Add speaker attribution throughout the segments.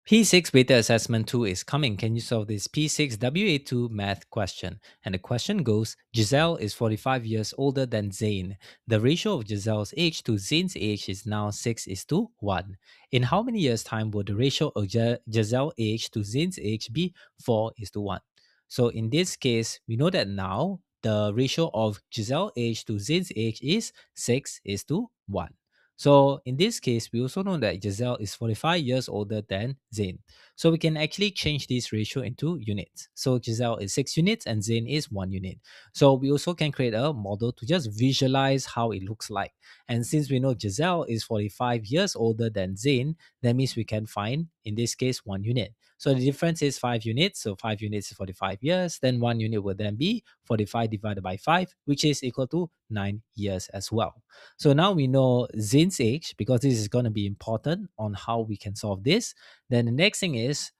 Speaker 1: P6 Beta Assessment 2 is coming. Can you solve this P6 WA2 Math question? And the question goes, Giselle is 45 years older than Zain. The ratio of Giselle's age to Zain's age is now 6:1. In how many years' time will the ratio of Giselle's age to Zain's age be 4:1? So in this case, we know that now the ratio of Giselle's age to Zain's age is 6:1. So in this case, we also know that Giselle is 45 years older than Zain. So we can actually change this ratio into units. So Giselle is 6 units and Zain is 1 unit. So we also can create a model to just visualize how it looks like. And since we know Giselle is 45 years older than Zain, that means we can find, in this case, 1 unit. So the difference is 5 units. So 5 units is 45 years. Then 1 unit will then be 45 divided by 5, which is equal to 9 years as well. So now we know Zain's age because this is going to be important on how we can solve this. Then the next thing is,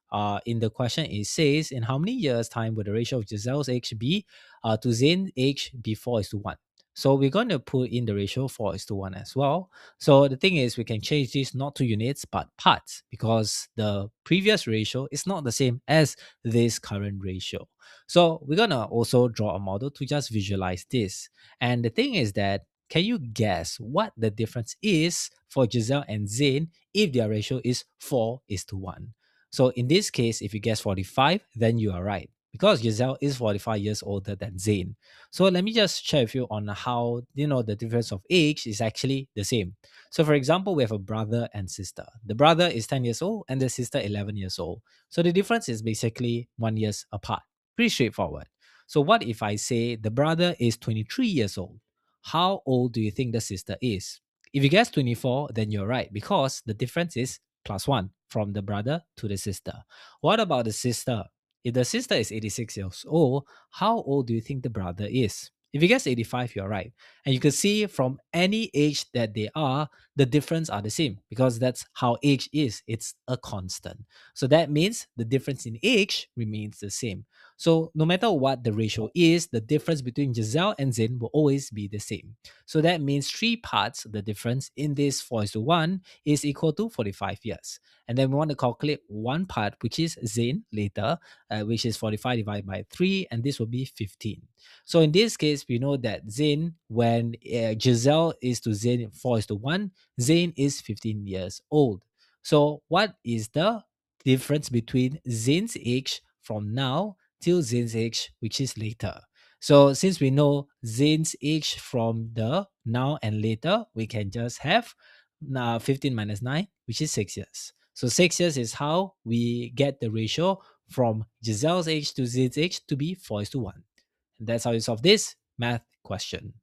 Speaker 1: in the question, it says, in how many years' time will the ratio of Giselle's age be to Zain's age be 4:1? So we're going to put in the ratio 4:1 as well. So the thing is, we can change this not to units but parts because the previous ratio is not the same as this current ratio. So we're going to also draw a model to just visualize this. And the thing is that, can you guess what the difference is for Giselle and Zain if their ratio is 4:1? So in this case, if you guess 45, then you are right because Giselle is 45 years older than Zain. So let me just share with you on how the difference of age is actually the same. So for example, we have a brother and sister. The brother is 10 years old and the sister 11 years old. So the difference is basically 1 year apart. Pretty straightforward. So what if I say the brother is 23 years old? How old do you think the sister is? If you guess 24, then you're right because the difference is +1 from the brother to the sister. What about the sister? If the sister is 86 years old, how old do you think the brother is? If you guess 85, you're right. And you can see from any age that they are, the difference are the same because that's how age is. It's a constant. So that means the difference in age remains the same. So no matter what the ratio is, the difference between Giselle and Zain will always be the same. So that means 3 parts, the difference in this 4:1 is equal to 45 years. And then we want to calculate one part, which is Zain later, which is 45 divided by 3, and this will be 15. So in this case, we know that Zain, when Giselle is to Zain 4:1, Zain is 15 years old. So what is the difference between Zain's age from now till Zain's age, which is later? So since we know Zain's age from the now and later, we can just have 15 minus 9, which is 6 years. So 6 years is how we get the ratio from Giselle's age to Zain's age to be 4:1. And that's how you solve this math question.